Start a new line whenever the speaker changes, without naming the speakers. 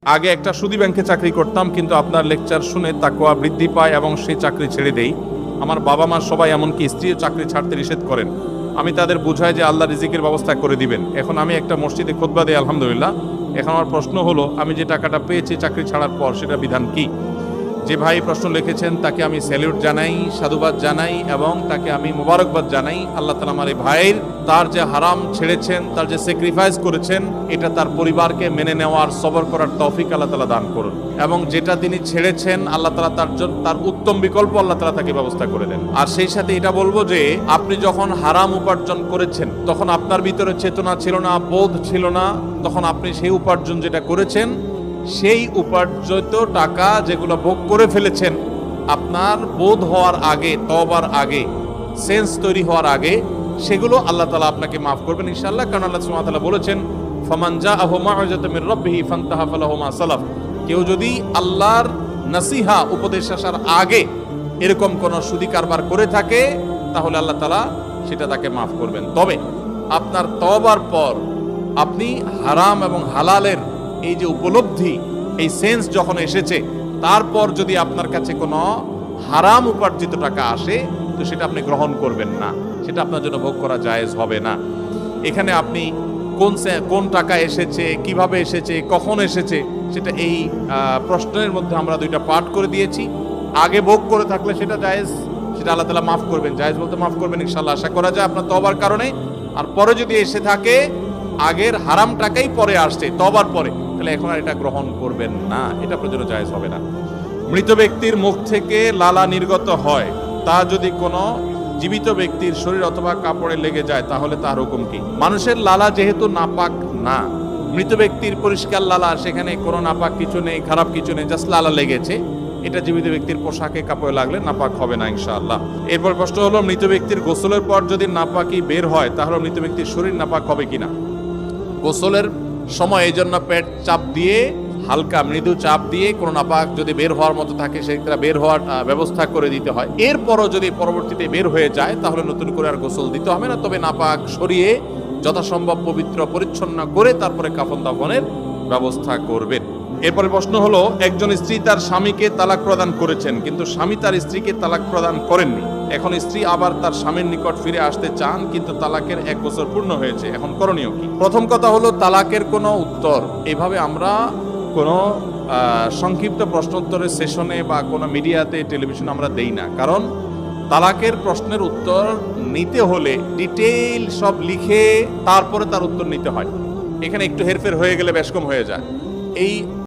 আগে একটা সুদী ব্যাংকে চাকরি করতাম, কিন্তু আপনার লেকচার শুনে তাকওয়া বৃদ্ধি পায় এবং সেই চাকরি ছেড়ে দেই। আমার বাবা মা সবাই, এমনকি স্ত্রীও চাকরি ছাড়তে নিষেধ করেন। আমি তাদের বুঝাই যে আল্লাহ রিজিকের ব্যবস্থা করে দিবেন। এখন আমি একটা মসজিদে খুতবা দেই, আলহামদুলিল্লাহ। এখন আমার প্রশ্ন হলো, আমি যে টাকাটা পেয়েছি চাকরি ছাড়ার পর, সেটা বিধান কি? যে ভাই প্রশ্ন লিখেছেন তাকে আমি স্যালিউট জানাই, সাধুবাদ জানাই এবং তাকে আমি মোবারকবাদ জানাই। আল্লাহ তাআলা আমার এই ভাইয়ের, তার যে হারাম ছেড়েছেন, তার যে স্যাক্রিফাইস করেছেন, এটা তার পরিবারকে মেনে নেওয়ার, সবর করার তৌফিক আল্লাহ তাআলা দান করুন। এবং যেটা তিনি ছেড়েছেন, আল্লাহ তাআলা তার জন্য তার উত্তম বিকল্প আল্লাহ তাআলা তাকে ব্যবস্থা করে দেন। আর সেই সাথে এটা বলবো যে আপনি যখন হারাম উপার্জন করেছেন, তখন আপনার ভিতরে চেতনা ছিল না, বোধ ছিল না। তখন আপনি সেই উপার্জন যেটা করেছেন, সেই উপার্জিত টাকা যেগুলো ভোগ করে ফেলেছেন, আপনার বোধ হওয়ার আগে, তওবার আগে, সেন্স তৈরি হওয়ার আগে, সেগুলো আল্লাহ তাআলা আপনাকে মাফ করবেন ইনশাআল্লাহ। কারণ আল্লাহ সুবহানাহু ওয়া তাআলা বলেছেন, ফামান জাআহু মাউযাতুম মির রাব্বিহি ফান্তাহা ফালাহু মা সালাফ। কেউ যদি আল্লাহর নসিহা, উপদেশ আসার আগে এরকম কোন সুদী কারবার করে থাকে, তাহলে আল্লাহ তাআলা সেটা তাকে মাফ করবেন। তবে আপনার তওবার পর আপনি হারাম এবং হালালের এই যে উপলব্ধি, এই সেন্স যখন এসেছে, তারপর যদি আপনার কাছে কোনো হারাম উপার্জিত টাকা আসে, তো সেটা আপনি গ্রহণ করবেন না, সেটা আপনার জন্য ভোগ করা জায়েজ হবে না। এখানে আপনি কোন টাকা এসেছে, কিভাবে এসেছে, কখন এসেছে, সেটা এই প্রশ্নের মধ্যে আমরা দুইটা পার্ট করে দিয়েছি। আগে ভোগ করে থাকলে সেটা জায়েজ, সেটা আল্লাহ তাআলা মাফ করবেন, জায়েজ বলতে মাফ করবেন ইনশাআল্লাহ, আশা করা যায় আপনার তওবার কারণে। আর পরে যদি এসে থাকে, আগের হারাম টাকাই পরে আসছে তওবার পরে, তাহলে এখন আর এটা গ্রহণ করবেন না, এটা আপনার জন্য জায়েজ হবে না। মৃত ব্যক্তির মুখ থেকে লালা নির্গত হয়, তা যদি কোনো জীবিত ব্যক্তির শরীর অথবা কাপড়ে লেগে যায়, তাহলে তার হুকুম কি? মানুষের লালা যেহেতু নাপাক না, মৃত ব্যক্তির পরিষ্কার লালা, সেখানে কোনো নাপাক কিছু নেই, খারাপ কিছু নেই, জাস্ট লালা লেগেছে, এটা জীবিত ব্যক্তির পোশাকে, কাপড়ে লাগলে নাপাক হবে না ইনশাআল্লাহ। এরপর প্রশ্ন হলো, মৃত ব্যক্তির গোসলের পর যদি নাপাকি বের হয়, তাহলে মৃত ব্যক্তির শরীর নাপাক হবে কিনা? গোসলের সময় এই জন্য পেট চাপ দিয়ে, হালকা মৃদু চাপ দিয়ে কোনো নাপাক যদি বের হওয়ার মতো থাকে, সেটা বের হওয়ার ব্যবস্থা করে দিতে হয়। এরপরও যদি পরবর্তীতে বের হয়ে যায়, তাহলে নতুন করে আর গোসল দিতে হবে না। তবে নাপাক সরিয়ে যথাসম্ভব পবিত্র পরিচ্ছন্ন করে তারপরে কাফন দাফনের ব্যবস্থা করবেন। এরপরে প্রশ্ন হলো, একজন স্ত্রী তার স্বামীকে তালাক প্রদান করেছেন, কিন্তু স্বামী তার স্ত্রীকে তালাক প্রদান করেননি। এখন স্ত্রী আবার তার স্বামীর নিকট ফিরে আসতে চান, কিন্তু তালাকের 1 বছর পূর্ণ হয়েছে, এখন করণীয় কি? প্রথম কথা হলো, তালাকের কোনো উত্তর এভাবে আমরা কোনো সংক্ষিপ্ত প্রশ্নোত্তরের সেশনে বা কোনো মিডিয়াতে, টেলিভিশন আমরা দেই না। কারণ তালাকের প্রশ্নের উত্তর নিতে হলে ডিটেইল সব লিখে তারপরে তার উত্তর নিতে হয়। এখানে একটু হেরফের হয়ে গেলে বেশ কম হয়ে যায়। এই